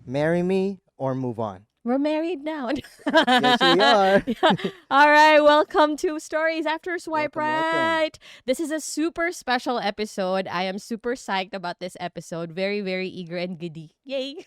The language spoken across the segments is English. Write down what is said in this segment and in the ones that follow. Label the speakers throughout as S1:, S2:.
S1: Marry me or move on.
S2: We're married now.
S1: Yes, we are.
S2: Yeah. All right, welcome to Stories After Swipe
S1: Welcome, welcome.
S2: Right. This is a super special episode. I am super psyched about this episode. Very, very eager and giddy. Yay.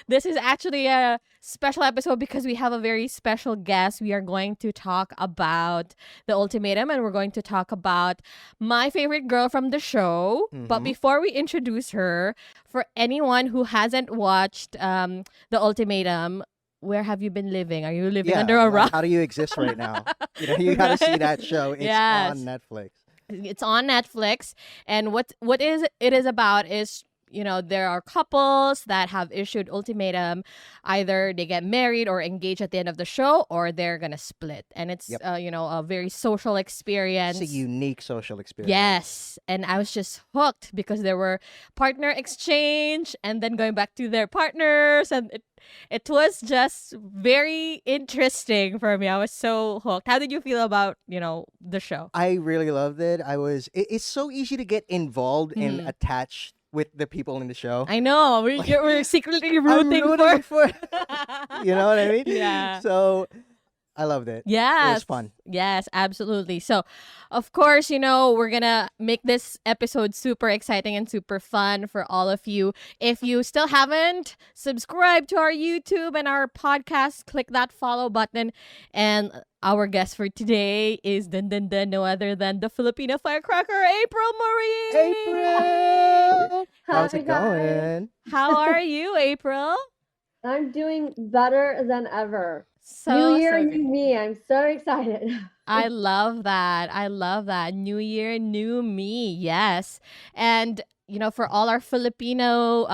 S2: This is actually a special episode because we have a very special guest. We are going to talk about the ultimatum and we're going to talk about my favorite girl from the show. But
S1: Mm-hmm.
S2: before we introduce her, for anyone who hasn't watched the ultimatum, where have you been living? Are you living under
S1: Yeah,
S2: a
S1: like
S2: rock?
S1: how do you exist right now? You got to see
S2: Right?
S1: that show. It's on
S2: Yes.
S1: Netflix.
S2: It's on Netflix, and what is it is about is, there are couples that have issued ultimatum. Either they get married or engaged at the end of the show, or they're gonna split, and it's
S1: Yep.
S2: a very social
S1: It's
S2: experience.
S1: a unique social experience.
S2: Yes, and I was just hooked because there were partner exchange and then going back to their partners, and it was just very interesting for me. I was so hooked. How did you feel about, the show?
S1: I really loved it. It's so easy to get involved and
S2: Mhm.
S1: attached with the people in the show.
S2: I know.
S1: Like,
S2: We're secretly
S1: I'm
S2: rooting
S1: rooting
S2: for.
S1: for you know what I mean?
S2: Yeah.
S1: So I loved it. It was
S2: Yes.
S1: fun.
S2: Yes, absolutely. So, of course, we're going to make this episode super exciting and super fun for all of you. If you still haven't subscribed to our YouTube and our podcast, click that follow button. And our guest for today is no other than the Filipino firecracker, April Marie.
S1: April, how's
S3: Hi
S1: it
S3: guys.
S1: going?
S2: How are you, April?
S3: I'm doing better than ever.
S2: So,
S3: New year,
S2: so
S3: new me. I'm so excited.
S2: I love that. I love that. New year, new me. Yes. And, for all our Filipino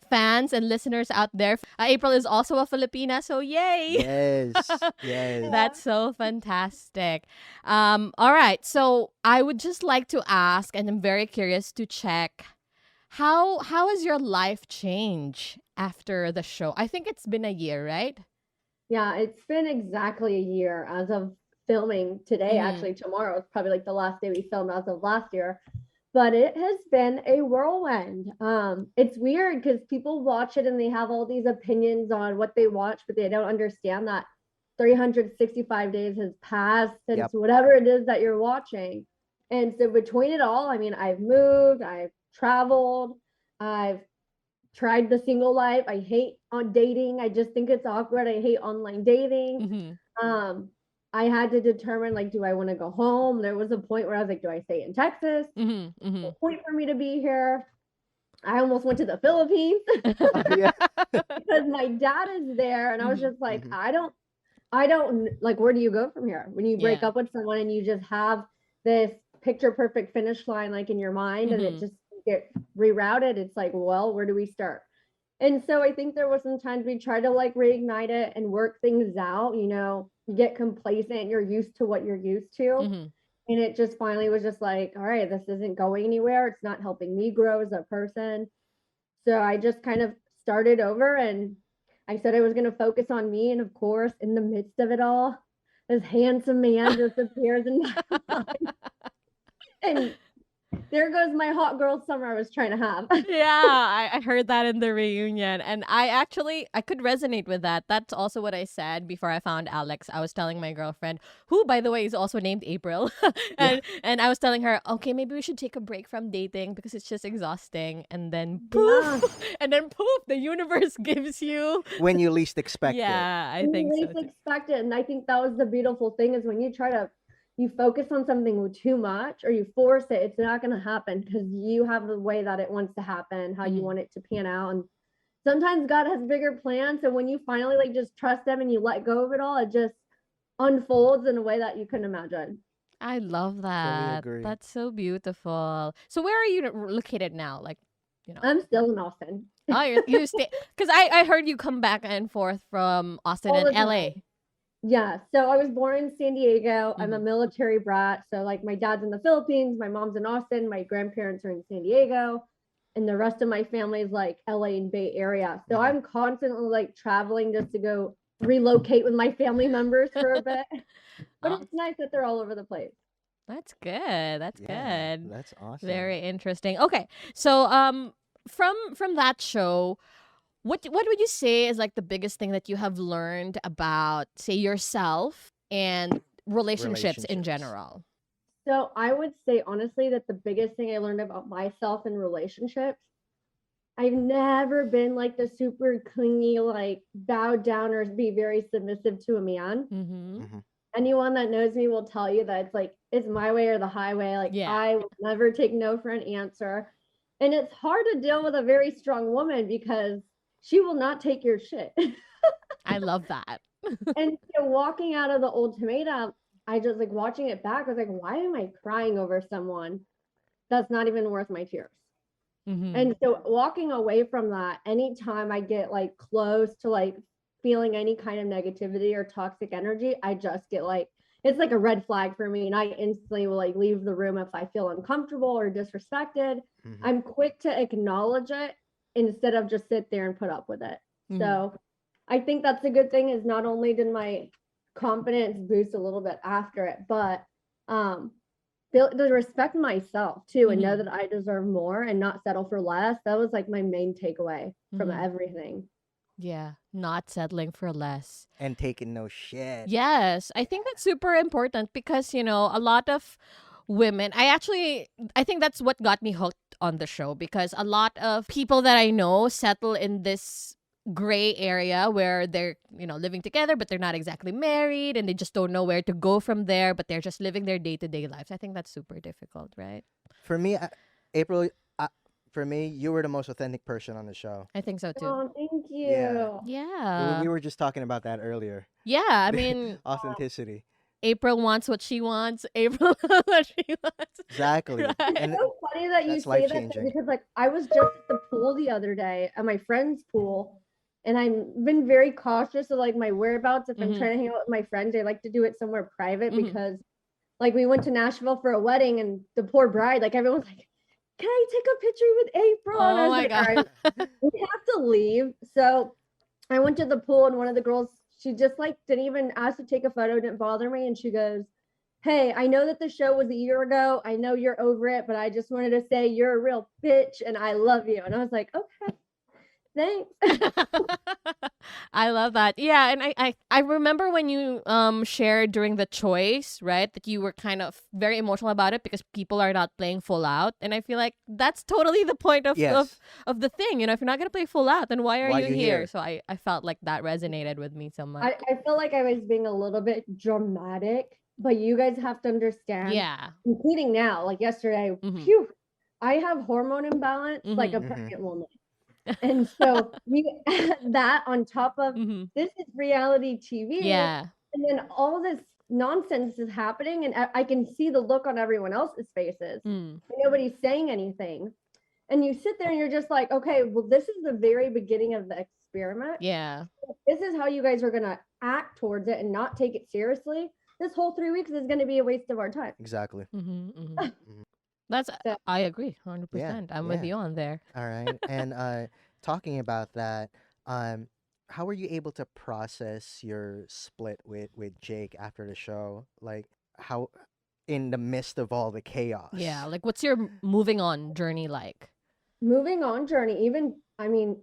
S2: fans and listeners out there, April is also a Filipina. So, yay.
S1: Yes, yes.
S2: That's so fantastic. All right. So, I would just like to ask, and I'm very curious to check, how has your life changed after the show? I think it's been a year, right?
S3: Yeah, it's been exactly a year as of filming today.
S2: Mhm.
S3: Actually, tomorrow is probably like the last day we filmed as of last year. But it has been a whirlwind. It's weird because people watch it and they have all these opinions on what they watch, but they don't understand that 365 days has passed since
S1: Yep.
S3: whatever it is that you're watching. And so between it all, I mean, I've moved, I've traveled, I've tried the single life. I hate on dating. I just think it's awkward. I hate online dating.
S2: Mm-hmm.
S3: I had to determine, like, do I want to go home? There was a point where I was like, do I stay in Texas?
S2: Mm-hmm. Mm-hmm.
S3: A point for me to be here. I almost went to the Philippines
S1: Yeah.
S3: because my dad is there, and I was
S2: Mhm,
S3: just like,
S1: mhm.
S3: I don't like, where do you go from here when you break
S2: Yeah.
S3: up with someone and you just have this picture perfect finish line like in your mind and it
S2: Mhm.
S3: just get rerouted? It's like, well, where do we start? And so I think there was some times we try to like reignite it and work things out. You get complacent, you're used to what you're used to.
S2: Mhm.
S3: And it just finally was just like, all right, this isn't going anywhere. It's not helping me grow as a person. So I just kind of started over and I said I was going to focus on me. And of course, in the midst of it all, this handsome man just appears in my life. And there goes my hot girl summer I was trying to have.
S2: Yeah, I heard that in the reunion. And I could resonate with that. That's also what I said before I found Alex. I was telling my girlfriend, who, by the way, is also named April. and I was telling her, okay, maybe we should take a break from dating because it's just exhausting. And then
S3: Yeah.
S2: poof, and then poof, the universe gives you.
S1: When you least expect it.
S2: Yeah, I
S3: You
S2: think so
S3: least
S2: too.
S3: expect it. And I think that was the beautiful thing is when you focus on something too much or you force it, it's not going to happen because you have the way that it wants to happen, how you
S2: Mhm.
S3: want it to pan out. And sometimes God has bigger plans. So when you finally like just trust him and you let go of it all, it just unfolds in a way that you couldn't imagine.
S2: I love that.
S1: agree.
S2: That's so beautiful. So where are you located now? Like,
S3: I'm still in Austin.
S2: oh, you stay because I heard you come back and forth from Austin
S3: All
S2: and
S3: the time.
S2: LA.
S3: Yeah. So I was born in San Diego. I'm a
S2: Mhm.
S3: military brat. So like my dad's in the Philippines, my mom's in Austin, my grandparents are in San Diego, and the rest of my family is like LA and Bay Area. So
S1: Mhm.
S3: I'm constantly like traveling just to go relocate with my family members for a bit. But
S2: Oh,
S3: it's nice that they're all over the place.
S2: that's good. That's
S1: Yeah,
S2: good.
S1: that's awesome.
S2: Very interesting. Okay, so from that show, What would you say is like the biggest thing that you have learned about, say, yourself and relationships in
S1: Relationships.
S2: general?
S3: So I would say honestly that the biggest thing I learned about myself in relationships, I've never been like the super clingy, like bow down or be very submissive to a man.
S2: Mm-hmm.
S1: Hmm.
S3: Anyone that knows me will tell you that it's like it's my way or the highway. Like
S2: Yeah.
S3: I will never take no for an answer. And it's hard to deal with a very strong woman because she will not take your shit.
S2: I love that.
S3: And walking out of the ultimatum, I just like watching it back, I was like, why am I crying over someone that's not even worth my tears?
S2: Mm-hmm.
S3: And so walking away from that, anytime I get like close to like feeling any kind of negativity or toxic energy, I just get like, it's like a red flag for me. And I instantly will like leave the room if I feel uncomfortable or disrespected.
S1: Hmm.
S3: I'm quick to acknowledge it instead of just sit there and put up with it.
S2: Mhm.
S3: So I think that's a good thing, is not only did my confidence boost a little bit after it, but to respect myself too and know
S2: Mhm.
S3: that I deserve more and not settle for less. That was like my main takeaway from
S2: Mhm.
S3: everything.
S2: Yeah, not settling for less.
S1: And taking no shit.
S2: Yes, I think that's super important because, a lot of women, I think that's what got me hooked on the show, because a lot of people that I know settle in this gray area where they're, living together, but they're not exactly married and they just don't know where to go from there, but they're just living their day-to-day lives. I think that's super difficult, right?
S1: For me, April, for me, you were the most authentic person on the show.
S2: I think so too.
S3: Oh, thank you.
S1: Yeah.
S2: Yeah.
S1: We were just talking about that earlier.
S2: Yeah, I mean,
S1: Authenticity.
S2: April wants what she wants. April knows what she wants.
S1: Exactly.
S2: Right.
S3: It's
S1: And
S3: so funny that you
S1: that's
S3: say that
S1: life-changing.
S3: because like I was just at the pool the other day at my friend's pool, and I've been very cautious of like my whereabouts. If I'm
S2: Mhm.
S3: trying to hang out with my friends, I like to do it somewhere private
S2: Mhm.
S3: because like we went to Nashville for a wedding and the poor bride, like everyone's like, can I take a picture with April? And I
S2: Oh
S3: was
S2: my
S3: like, all
S2: god.
S3: right, we have to leave. So I went to the pool and one of the girls, she just like didn't even ask to take a photo, didn't bother me. And she goes, hey, I know that the show was a year ago. I know you're over it, but I just wanted to say you're a real bitch and I love you. And I was like, okay, thanks.
S2: I love that. Yeah, and I remember when you shared during the choice, right? That you were kind of very emotional about it because people are not playing full out. And I feel like that's totally the point of
S1: Yes.
S2: of the thing. If you're not gonna play full out, then why are
S1: Why
S2: you
S1: you
S2: here?
S1: here?
S2: So I felt like that resonated with me so much.
S3: I feel like I was being a little bit dramatic, but you guys have to understand,
S2: Yeah.
S3: including now, like yesterday,
S2: Mhm.
S3: phew, I have hormone imbalance like a
S2: Mhm.
S3: pregnant woman. And so we that on top of
S2: Mhm.
S3: this is reality TV.
S2: Yeah.
S3: And then all this nonsense is happening, and I can see the look on everyone else's faces.
S2: Mm.
S3: Nobody's saying anything. And you sit there and you're just like, okay, well, this is the very beginning of the experiment.
S2: Yeah.
S3: This is how you guys are going to act towards it and not take it seriously. This whole 3 weeks is going to be a waste of our time.
S1: Exactly.
S2: Mhm. Mhm.
S1: Mhm.
S2: That's
S3: So,
S2: I agree 100%.
S1: Yeah.
S2: I'm with
S1: Yeah.
S2: you on there.
S1: All right. And talking about that, um, how were you able to process your split with Jake after the show? Like how in the midst of all the chaos?
S2: Yeah, like what's your moving on journey like?
S3: moving on journey, even, I mean,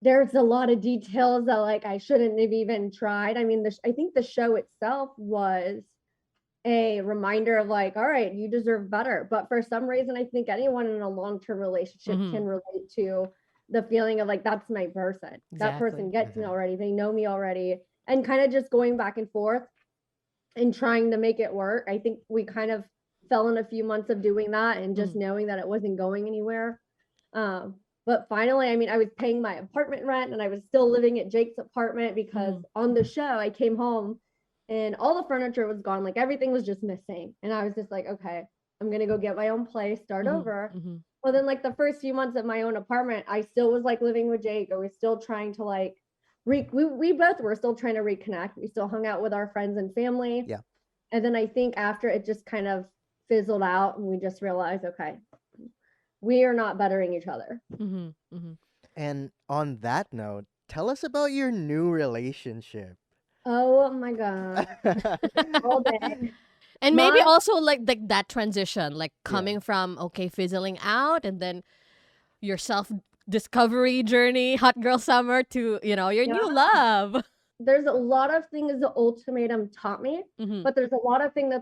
S3: there's a lot of details that like I shouldn't have even tried. I mean, I think the show itself was a reminder of like, all right, you deserve better. But for some reason, I think anyone in a long-term relationship
S2: Mhm.
S3: can relate to the feeling of like, that's my person. That person
S2: Exactly.
S3: gets me
S1: Mhm.
S3: already. They know me already. And kind of just going back and forth and trying to make it work. I think we kind of fell in a few months of doing that and just knowing that it wasn't going anywhere. But finally, I mean, I was paying my apartment rent and I was still living at Jake's apartment because on the show, I came home and all the furniture was gone. Like everything was just missing. And I was just like, okay, I'm going to go get my own place, start over.
S2: Mhm.
S3: Well, then like the first few months of my own apartment, I still was like living with Jake. I was still trying to like, we both were still trying to reconnect. We still hung out with our friends and family.
S1: Yeah.
S3: And then I think after it just kind of fizzled out and we just realized, okay, we are not bettering each other.
S2: Mhm. Mhm.
S1: And on that note, tell us about your new relationship.
S3: Oh my God. All day.
S2: And maybe
S3: My
S2: also like that transition, like
S1: Yeah.
S2: coming from okay fizzling out and then yourself discovery journey, hot girl summer to, you know, your
S3: Yeah.
S2: new love.
S3: There's a lot of things the ultimatum taught me,
S2: Mm-hmm.
S3: but there's a lot of things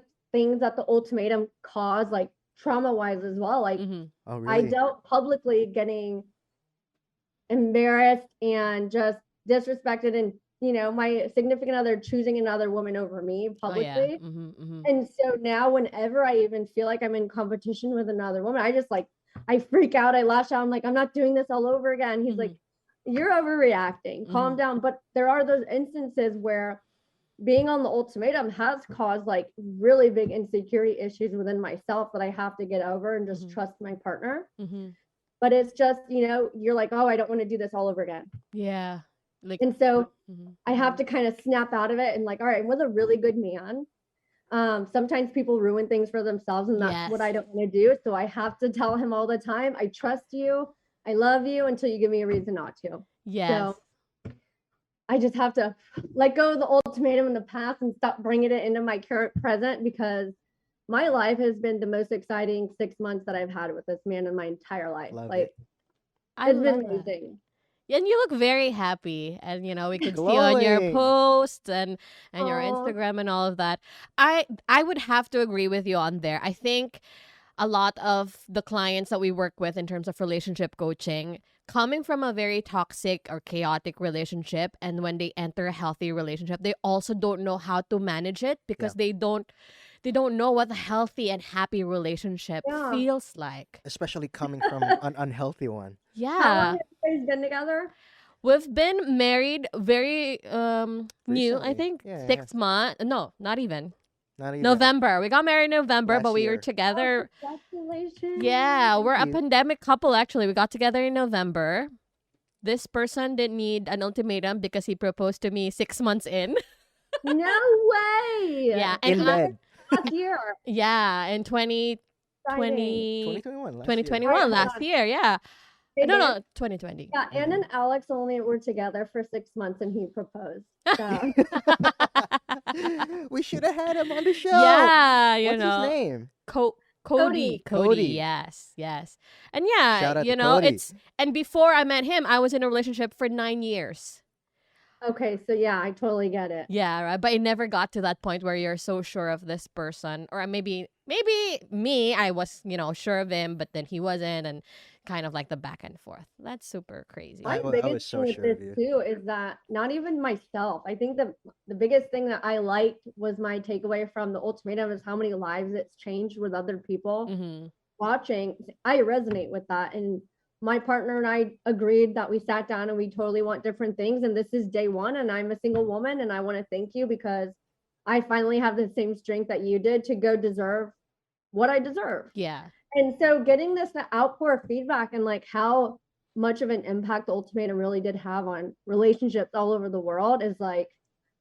S3: that the ultimatum caused, like trauma-wise as well. Like
S2: Mm-hmm.
S1: Oh,
S3: I
S1: really?
S3: dealt publicly getting embarrassed and just disrespected, and my significant other choosing another woman over me
S2: Oh yeah.
S3: publicly.
S2: Mm-hmm. Mm-hmm.
S3: And so now whenever I even feel like I'm in competition with another woman, I just like I freak out, I lash out, I'm like, I'm not doing this all over again. He's like, you're overreacting, calm down. But there are those instances where being on the ultimatum has caused like really big insecurity issues within myself that I have to get over and just trust my partner.
S2: Mm-hmm.
S3: But it's just, you're like, oh, I don't want to do this all over again.
S2: Yeah. Like.
S3: And so
S2: Mm-hmm.
S3: I have to kind of snap out of it and like, all right, I'm with a really good man. Sometimes people ruin things for themselves, and that's what I don't want to do. So I have to tell him all the time, I trust you, I love you until you give me a reason not to.
S2: Yes.
S3: So I just have to let go of the ultimatum in the past and stop bringing it into my current present, because my life has been the most exciting 6 months that I've had with this man in my entire life.
S1: Love
S3: like
S1: it.
S2: I
S3: it's
S2: love
S3: been
S2: that.
S3: amazing.
S2: And you look very happy, and you know we could see on your
S1: Glowing.
S2: posts and your
S3: Aw.
S2: Instagram and all of that. I would have to agree with you on there. I think a lot of the clients that we work with in terms of relationship coaching, coming from a very toxic or chaotic relationship, and when they enter a healthy relationship, they also don't know how to manage it because they don't know what a healthy and happy relationship
S3: Yeah.
S2: feels like.
S1: Especially coming from an unhealthy one.
S2: Yeah.
S3: How long have you guys been together?
S2: We've been married very new, I
S1: Recently.
S2: think
S1: Yeah,
S2: 6 months. No, not even.
S1: Not even
S2: November. We got married in November, but
S1: last
S2: we were
S1: year.
S2: together.
S3: Congratulations.
S2: Yeah, we're a
S1: Thank you.
S2: pandemic couple actually. We got together in November. This person didn't need an ultimatum because he proposed to me 6 months in.
S3: No way.
S2: Yeah, and
S1: In
S2: I,
S1: bed.
S3: Last year.
S2: yeah, in 2020,
S3: Exciting.
S1: 2021 last year.
S2: 2021
S3: Alright, hold
S2: last
S3: on.
S2: year. Yeah.
S3: Hey,
S2: No,
S3: babe.
S2: no, 2020.
S3: Yeah, Ann and Alex only were together for 6 months and he proposed. So
S1: We should have had him on the show.
S2: Yeah, you
S1: What's his
S2: know.
S1: name?
S2: Cody.
S1: Cody.
S2: Yes, yes. And yeah,
S1: Shout out
S2: you
S1: to
S2: know,
S1: Cody.
S2: and before I met him, I was in a relationship for 9 years.
S3: okay, so yeah, I totally get it.
S2: Yeah, right. But it never got to that point where you're so sure of this person. Or maybe me, I was, you know, sure of him, but then he wasn't, and kind of like the back and forth. That's super crazy.
S3: My
S1: I was
S3: biggest
S1: so
S3: thing with
S1: sure
S3: this
S1: of you.
S3: too is that not even myself. I think the biggest thing that I liked was my takeaway from the ultimatum is how many lives it's changed with other people
S2: Mm-hmm.
S3: watching. I resonate with that, and my partner and I agreed that we sat down and we totally want different things, and this is day one, and I'm a single woman, and I want to thank you because I finally have the same strength that you did to go deserve what I deserve.
S2: Yeah.
S3: And so getting this outpour of feedback and like how much of an impact the ultimatum really did have on relationships all over the world is like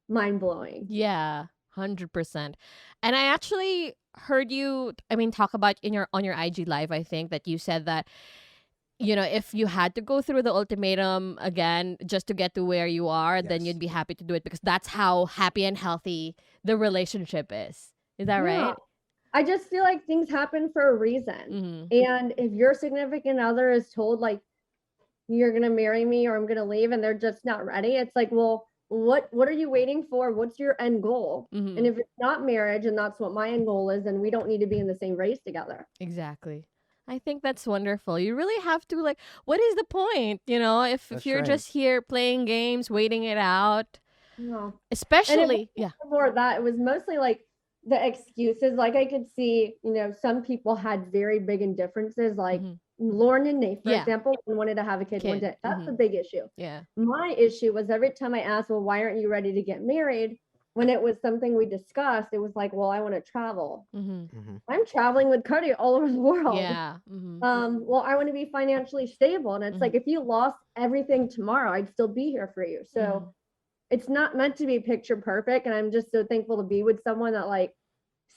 S3: mind blowing.
S2: Yeah. 100%. And I actually heard you, I mean, talk about on your IG live, I think that you said that, you know, if you had to go through the ultimatum again just to get to where you are, then
S1: Yes.
S2: you'd be happy to do it because that's how happy and healthy the relationship is. Is that
S3: Yeah.
S2: right?
S3: I just feel like things happen for a reason. And if your significant other is told like you're gonna marry me or I'm gonna leave and they're just not ready, it's like, well, what are you waiting for? What's your end goal?
S2: Mm-hmm.
S3: And if it's not marriage and that's what my end goal is, then we don't need to be in the same race together.
S2: Exactly. I think that's wonderful. You really have to like, what is the point? You know, if
S1: That's
S2: you're
S1: right.
S2: just here playing games, waiting it out,
S3: No.
S2: especially, yeah.
S3: Before that, it was mostly like the excuses. Like I could see, some people had very big indifferences, like Lauren and Nate, for example, wanted to have a kid one day. That's a big issue.
S2: Yeah.
S3: My issue was every time I asked, well, why aren't you ready to get married? When it was something we discussed, it was like, well, I want to travel. I'm traveling with Cody all over the world.
S2: Yeah.
S3: Well, I want to be financially stable. And it's like, if you lost everything tomorrow, I'd still be here for you. So it's not meant to be picture perfect. And I'm just so thankful to be with someone that like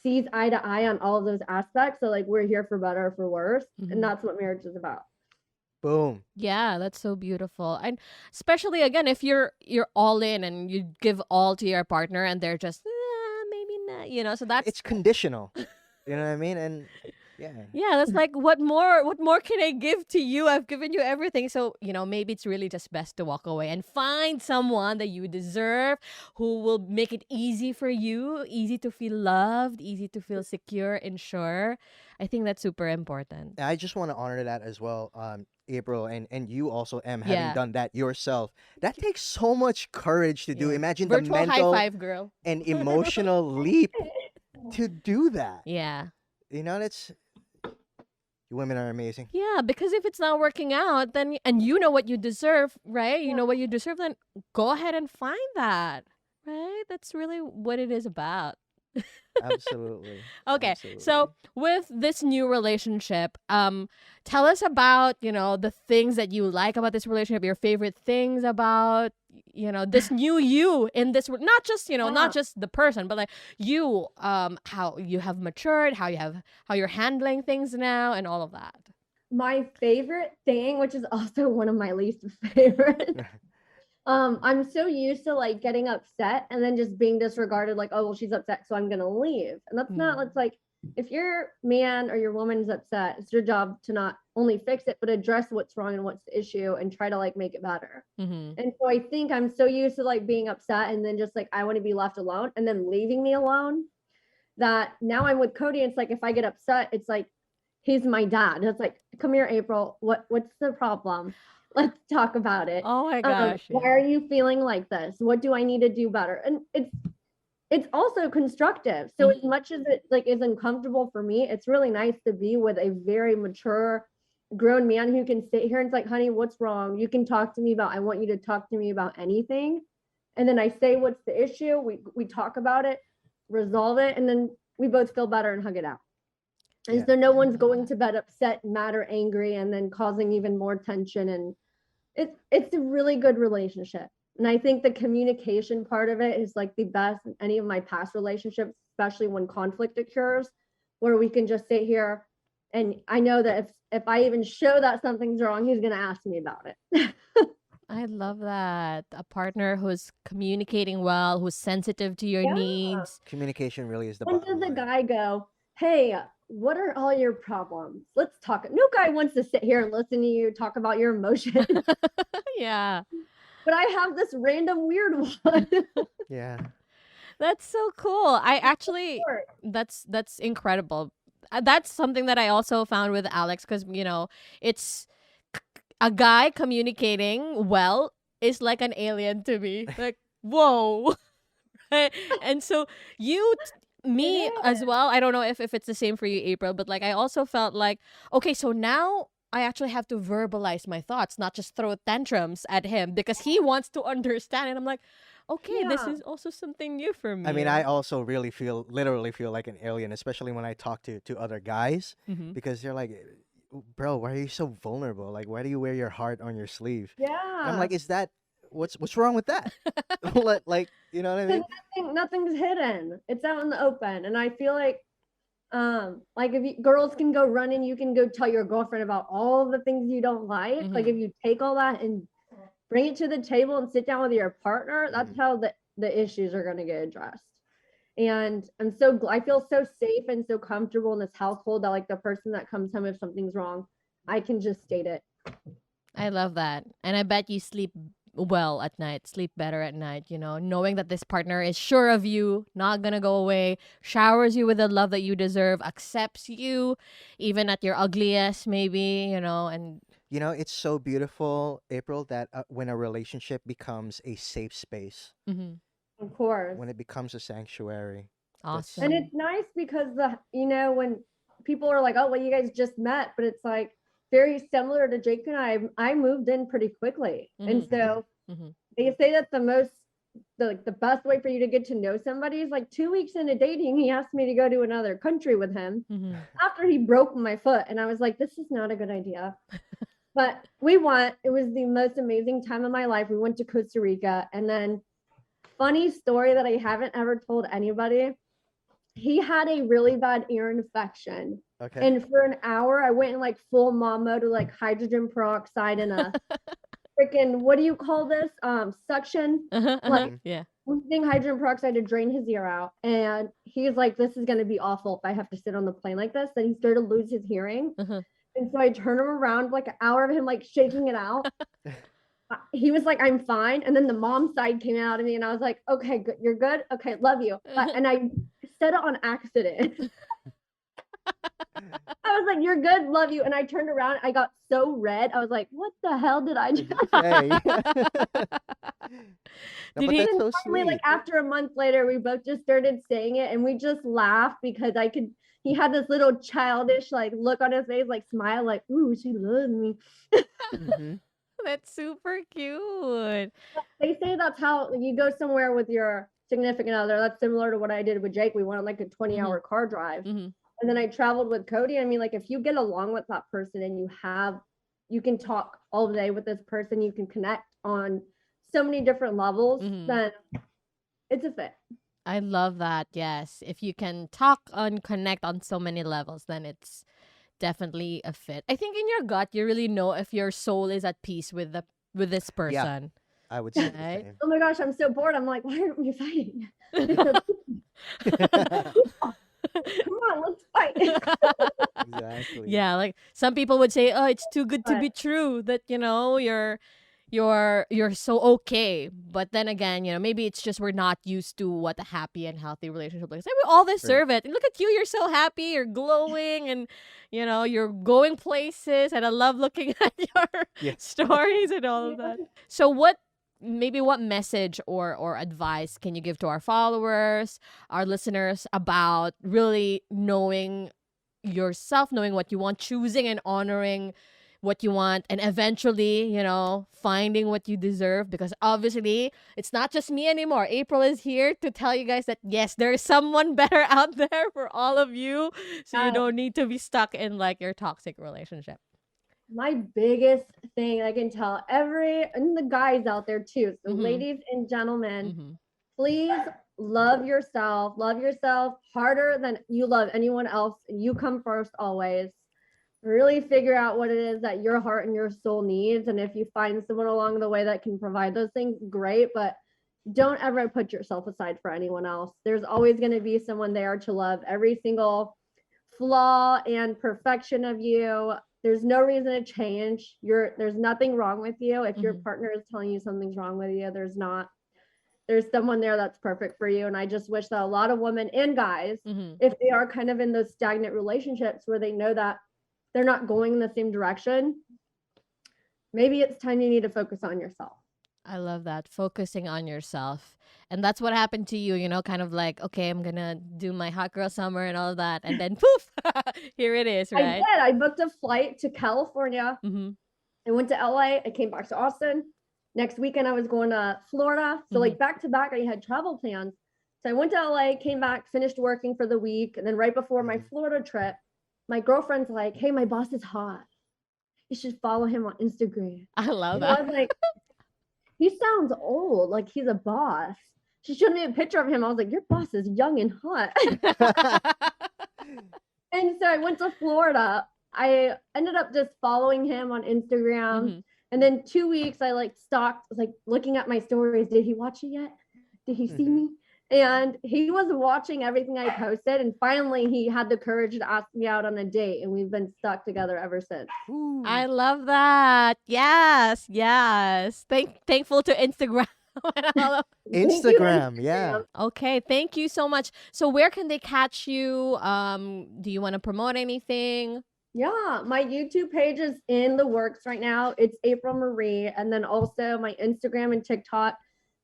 S3: sees eye to eye on all of those aspects. So like we're here for better or for worse. And that's what marriage is about.
S1: Boom.
S2: Yeah, that's so beautiful. And especially again, if you're all in and you give all to your partner and they're just maybe not, you know, so that's
S1: It's conditional. You know what I mean? And Yeah.
S2: Yeah, that's like what more can I give to you? I've given you everything. So, maybe it's really just best to walk away and find someone that you deserve who will make it easy for you, easy to feel loved, easy to feel secure and sure. I think that's super important.
S1: I just want to honor that as well, April, and you also, having
S2: Yeah.
S1: done that yourself. That takes so much courage to do.
S2: Yeah.
S1: Imagine the
S2: Virtual high
S1: mental
S2: five, girl.
S1: and emotional leap to do that.
S2: Yeah.
S1: That's you women are amazing.
S2: Yeah, because if it's not working out, then and you know what you deserve, right? You
S3: Yeah.
S2: know what you deserve, then go ahead and find that. Right? That's really what it is about.
S1: Absolutely.
S2: Okay. So
S1: Absolutely.
S2: with this new relationship, tell us about, the things that you like about this relationship, your favorite things about, this new you in this not just, not
S3: Yeah.
S2: just the person, but like you, how you have matured, how you're handling things now and all of that.
S3: My favorite thing, which is also one of my least favorite, I'm so used to like getting upset and then just being disregarded, like, oh well, she's upset, so I'm gonna leave. And that's not, it's like, if your man or your woman's upset, it's your job to not only fix it, but address what's wrong and what's the issue and try to like make it better.
S2: Mm-hmm.
S3: And so I think I'm so used to like being upset and then just like I want to be left alone and then leaving me alone, that now I'm with Cody. It's like if I get upset, it's like he's my dad. It's like, come here, April. What's the problem? Let's talk about it.
S2: Oh my gosh.
S3: Why
S2: Yeah.
S3: are you feeling like this? What do I need to do better? And it's also constructive. So as much as it like is uncomfortable for me, it's really nice to be with a very mature grown man who can sit here and it's like, honey, what's wrong? You can talk to me about, I want you to talk to me about anything. And then I say, what's the issue? We talk about it, resolve it, and then we both feel better and hug it out. And
S1: Yeah.
S3: so no one's going to bed upset, mad, or angry, and then causing even more tension. And it's a really good relationship. And I think the communication part of it is like the best in any of my past relationships, especially when conflict occurs, where we can just sit here and I know that if I even show that something's wrong, he's gonna ask me about it.
S2: I love that. A partner who's communicating well, who's sensitive to your
S3: Yeah.
S2: needs.
S1: Communication really is the
S3: When
S1: bottom
S3: does a
S1: line.
S3: guy go, hey, what are all your problems? Let's talk. No guy wants to sit here and listen to you talk about your emotions,
S2: Yeah.
S3: but I have this random weird one.
S1: Yeah.
S2: That's so cool. I actually that's incredible. That's something that I also found with Alex cuz it's a guy communicating well is like an alien to me. Like, whoa. And so you me as well. I don't know if it's the same for you, April, but like I also felt like, okay, so now I actually have to verbalize my thoughts, not just throw tantrums at him because he wants to understand. And I'm like, okay, this
S3: Yeah.
S2: is also something new for me.
S1: I mean, I also really literally feel like an alien, especially when I talk to other guys,
S2: Mhm.
S1: because they're like, bro, why are you so vulnerable? Like, why do you wear your heart on your sleeve? And I'm
S3: Yeah.
S1: like, is that what's wrong with that? Like, you know what I mean?
S3: Nothing's hidden. It's out in the open. And I feel like if girls can go running, you can go tell your girlfriend about all the things you don't like. Like if you take all that and bring it to the table and sit down with your partner, that's how the issues are going to get addressed. And I feel so safe and so comfortable in this household that like the person that comes home, if something's wrong, I can just state it.
S2: I love that. And I bet you sleep well at night, sleep better at night, knowing that this partner is sure of you, not gonna go away, showers you with the love that you deserve, accepts you, even at your ugliest, maybe, and
S1: It's so beautiful, April, that when a relationship becomes a safe space,
S2: mhm.
S3: Of course.
S1: when it becomes a sanctuary.
S2: Awesome.
S3: And it's nice because when people are like, oh, well, you guys just met, but it's like very similar to Jake and I moved in pretty quickly. And so they say that the best way for you to get to know somebody is like 2 weeks into dating, he asked me to go to another country with him after he broke my foot. And I was like, this is not a good idea. But it was the most amazing time of my life. We went to Costa Rica. And then, funny story that I haven't ever told anybody, he had a really bad ear infection.
S1: Okay.
S3: And for an hour, I went in like full mom mode to like hydrogen peroxide and a freaking, what do you call this? Suction. Like,
S2: Yeah.
S3: using hydrogen peroxide to drain his ear out. And he's like, this is going to be awful if I have to sit on the plane like this. Then he started to lose his hearing.
S2: Uh-huh.
S3: And so I turned him around, like an hour of him like shaking it out. He was like, I'm fine. And then the mom side came out of me and I was like, okay, good. You're good. Okay. Love you. And I said it on accident. I was like, you're good. Love you. And I turned around. I got so red. I was like, what the hell did I do?
S1: Hey. No,
S2: Did
S1: but
S2: he-
S1: that's so
S3: Finally, like
S1: sweet.
S3: after a month later, we both just started saying it and we just laughed because he had this little childish like look on his face, like smile, like, ooh, she loves me.
S1: Hmm.
S2: That's super cute.
S3: They say that's how you go somewhere with your significant other. That's similar to what I did with Jake. We went on like a 20-hour car drive.
S2: Mhm.
S3: And then I traveled with Cody. I mean, like if you get along with that person and you can talk all day with this person, you can connect on so many different levels, then it's a fit.
S2: I love that. Yes. If you can talk and connect on so many levels, then it's definitely a fit. I think in your gut you really know if your soul is at peace with this person.
S1: I would say the
S2: Right?
S1: same.
S3: Oh my gosh, I'm so bored. I'm like, why aren't we fighting? Come on, let's fight.
S1: Exactly.
S2: Yeah, like some people would say, "Oh, it's too good to be true that, you're so okay." But then again, maybe it's just we're not used to what a happy and healthy relationship looks like. We all deserve it. And look at you, you're so happy, you're glowing, and you're going places, and I love looking at your
S1: Yes.
S2: stories and all of that. So maybe what message or advice can you give to our followers, our listeners, about really knowing yourself, knowing what you want, choosing and honoring what you want, and eventually, finding what you deserve? Because obviously, it's not just me anymore. April is here to tell you guys that yes, there is someone better out there for all of you. So you don't need to be stuck in like your toxic relationship.
S3: My biggest thing I can tell and the guys out there too, so ladies and gentlemen, please love yourself harder than you love anyone else. You come first always. Really figure out what it is that your heart and your soul needs, and if you find someone along the way that can provide those things, great, but don't ever put yourself aside for anyone else. There's always going to be someone there to love every single flaw and perfection of you. There's no reason to change. There's nothing wrong with you. If your partner is telling you something's wrong with you, there's not. There's someone there that's perfect for you. And I just wish that a lot of women and guys, if they are kind of in those stagnant relationships where they know that they're not going in the same direction, maybe it's time you need to focus on yourself.
S2: I love that. Focusing on yourself. And that's what happened to you, kind of like, okay, I'm going to do my hot girl summer and all that. And then poof, here it is, right?
S3: I did. I booked a flight to California. I went to LA. I came back to Austin. Next weekend, I was going to Florida. So like back to back, I had travel plans. So I went to LA, came back, finished working for the week. And then right before my Florida trip, my girlfriend's like, hey, my boss is hot. You should follow him on Instagram.
S2: I love
S3: So
S2: that.
S3: I was like, he sounds old, like he's a boss. She showed me a picture of him. I was like, your boss is young and hot. And so I went to Florida. I ended up just following him on Instagram. And then 2 weeks I like stalked, like looking at my stories. Did he watch it yet? Did he see me? And he was watching everything I posted. And finally he had the courage to ask me out on a date. And we've been stuck together ever since.
S1: Ooh.
S2: I love that. Yes. Thankful to Instagram.
S1: Instagram, yeah.
S2: Okay, thank you so much. So where can they catch you? Do you want to promote anything?
S3: Yeah, my YouTube page is in the works right now. It's April Marie. And then also my Instagram and TikTok.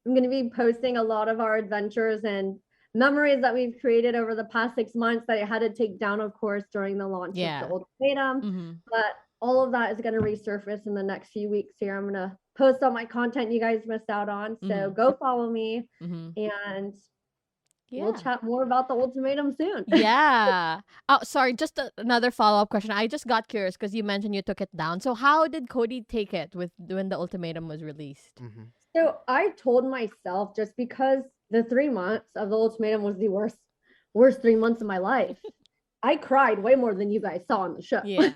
S3: I'm going to be posting a lot of our adventures and memories that we've created over the past 6 months that I had to take down, of course, during the launch of the Ultimatum. But all of that is going to resurface in the next few weeks here. I'm going to post all my content you guys missed out on. So go follow me and we'll chat more about the Ultimatum soon.
S2: Yeah. Oh, sorry, just another follow-up question. I just got curious because you mentioned you took it down. So how did Cody take it when the Ultimatum was released?
S3: So I told myself, just because the 3 months of the Ultimatum was the worst 3 months of my life, I cried way more than you guys saw on the show.
S2: Yeah.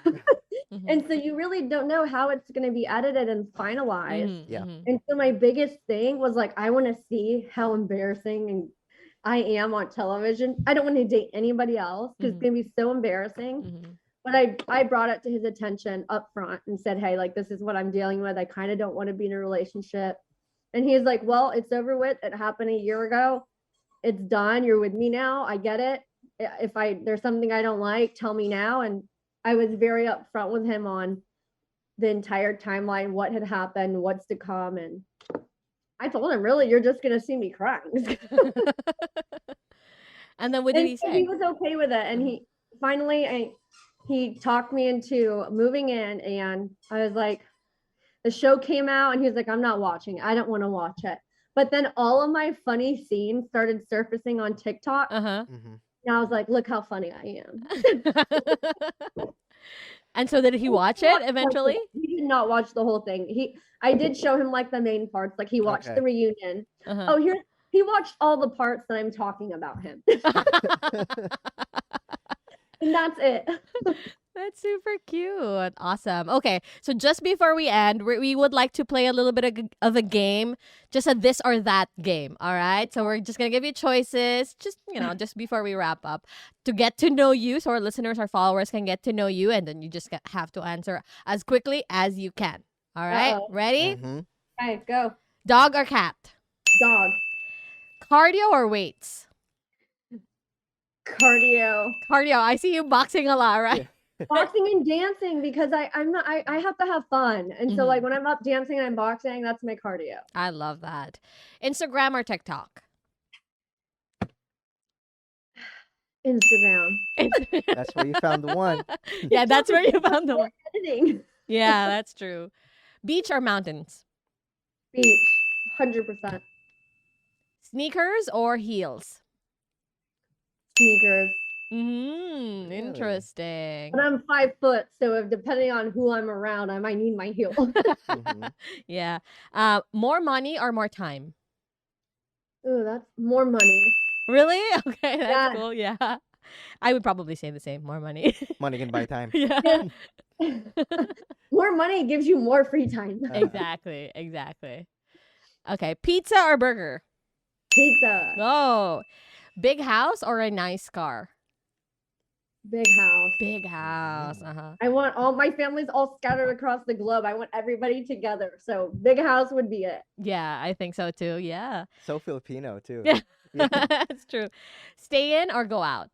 S3: And so you really don't know how it's going to be edited and finalized.
S1: Yeah.
S3: And so my biggest thing was like, I want to see how embarrassing and I am on television. I don't want to date anybody else because it's going to be so embarrassing. But I brought it to his attention up front and said, hey, like, this is what I'm dealing with. I kind of don't want to be in a relationship. And he's like, well, it's over with. It happened a year ago. It's done. You're with me now. I get it. If there's something I don't like, tell me now. And I was very upfront with him on the entire timeline, what had happened, what's to come. And I told him, really, you're just going to see me crying.
S2: And then what did he
S3: so
S2: say?
S3: he was okay with it. And he finally, he talked me into moving in. And I was like, the show came out and he was like, I'm not watching. I don't want to watch it. But then all of my funny scenes started surfacing on TikTok. And I was like, look how funny I am.
S2: And so did he watch it eventually?
S3: He did not watch the whole thing. I did show him like the main parts. Like he watched the reunion. Oh, he watched all the parts that I'm talking about him. And that's it.
S2: That's super cute. Awesome. Okay, so just before we end, we would like to play a little bit of a game, just a this or that game. All right. So we're just gonna give you choices, just just before we wrap up, to get to know you, so our listeners, our followers can get to know you, and then you just have to answer as quickly as you can. All right. Ready?
S3: Okay, go.
S2: Dog or cat?
S3: Dog.
S2: Cardio or weights?
S3: Cardio.
S2: Cardio. I see you boxing a lot, right?
S1: Yeah.
S3: Boxing and dancing, because I have to have fun. And so like when I'm up dancing and I'm boxing, that's my cardio.
S2: I love that. Instagram or TikTok?
S3: Instagram.
S1: That's where you found the one.
S2: Yeah, that's where you found the one.
S3: Editing.
S2: Yeah, that's true. Beach or mountains?
S3: Beach. 100%.
S2: Sneakers or heels?
S3: Sneakers.
S2: Mm-hmm.
S1: Really?
S2: Interesting.
S3: But I'm 5 foot, so if depending on who I'm around, I might need my heel.
S2: Yeah. More money or more time?
S3: Ooh, that's more money.
S2: Really? Okay, that's
S3: Yeah.
S2: cool. Yeah. I would probably say the same. More money.
S1: Money can buy time.
S2: Yeah.
S3: More money gives you more free time.
S2: Exactly. Exactly. Okay. Pizza or burger?
S3: Pizza.
S2: Oh. Big house or a nice car?
S3: Big house.
S2: Big house. Uh-huh.
S3: I want all my family's all scattered across the globe. I want everybody together. So big house would be it.
S2: Yeah, I think so too. Yeah.
S1: So Filipino too.
S2: Yeah. That's true. Stay in or go out?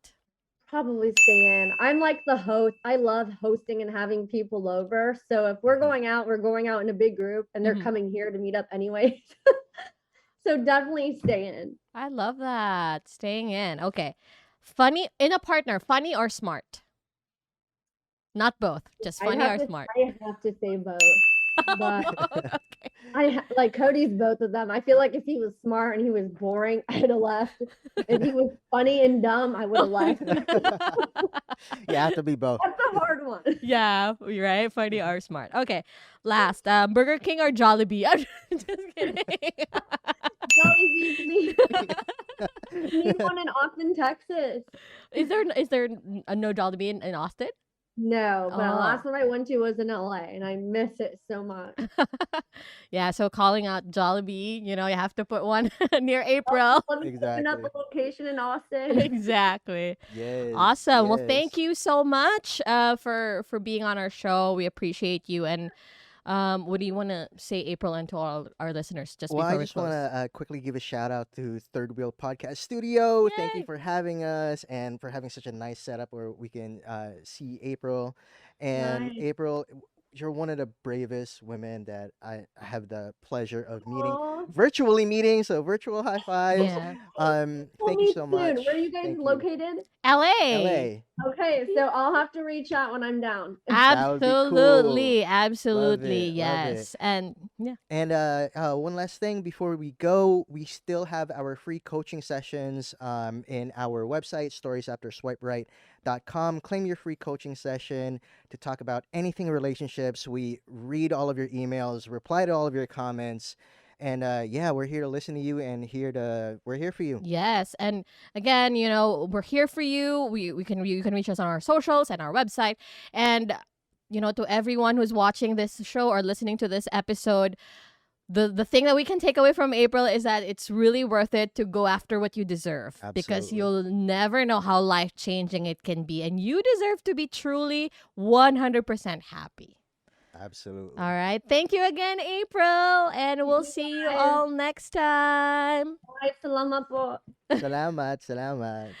S3: Probably stay in. I'm like the host. I love hosting and having people over. So if we're going out in a big group and they're coming here to meet up anyway. So definitely stay in.
S2: I love that. Staying in. Okay. Funny in a partner, funny or smart? Not both. Just funny or smart.
S3: I have to say both. But I like Cody's both of them. I feel like if he was smart and he was boring, I'd have left. If he was funny and dumb, I would have left.
S1: You have to be both.
S3: That's a hard one.
S2: Yeah, you're right. Funny or smart. Okay. Last, Burger King or Jollibee? I'm just kidding.
S3: Jollibee, please. We need one in Austin, Texas.
S2: Is there a no Jollibee in Austin?
S3: No, but the
S2: Oh.
S3: last one I went to was in LA, and I miss it so much.
S2: Yeah, so calling out Jollibee, you have to put one near April.
S3: Let me open up
S1: Exactly.
S3: a location in Austin.
S2: Exactly.
S1: Yes.
S2: Awesome. Well,
S1: yes.
S2: thank you so much for being on our show. We appreciate you. And what do you want to say, April, and to all our listeners just
S1: Well,
S2: before
S1: I
S2: we
S1: just
S2: close?
S1: want to quickly give a shout out to Third Wheel Podcast Studio. Thank you
S2: Yay!
S1: for having us and for having such a nice setup where we can see April. And
S3: Nice.
S1: April, you're one of the bravest women that I have the pleasure of meeting,
S3: Aw.
S1: virtually meeting. So virtual high fives.
S2: Yeah.
S3: We'll
S1: Thank you
S3: meet
S1: so
S3: soon.
S1: much.
S3: Where are you guys
S1: Thank you.
S3: located?
S2: LA.
S1: LA.
S3: Okay, so I'll have to reach out when I'm down.
S1: That would be cool.
S2: Absolutely. Absolutely.
S1: Love it, love it.
S2: Yes. And yeah.
S1: And one last thing before we go, we still have our free coaching sessions in our website, storiesafterswiperight.com. Claim your free coaching session to talk about anything relationships. We read all of your emails, reply to all of your comments. And yeah, we're here to listen to you and we're here for you.
S2: Yes, and again, we're here for you. You can reach us on our socials and our website. And to everyone who's watching this show or listening to this episode, the thing that we can take away from April is that it's really worth it to go after what you deserve, because
S1: Absolutely.
S2: you'll never know how life changing it can be, and you deserve to be truly 100% happy.
S1: Absolutely.
S2: All right. Thank you again, April, and
S3: Thank
S2: we'll
S3: you,
S2: see you
S3: guys.
S2: all next time.
S3: Bye, salamat po.
S1: Salamat, salamat.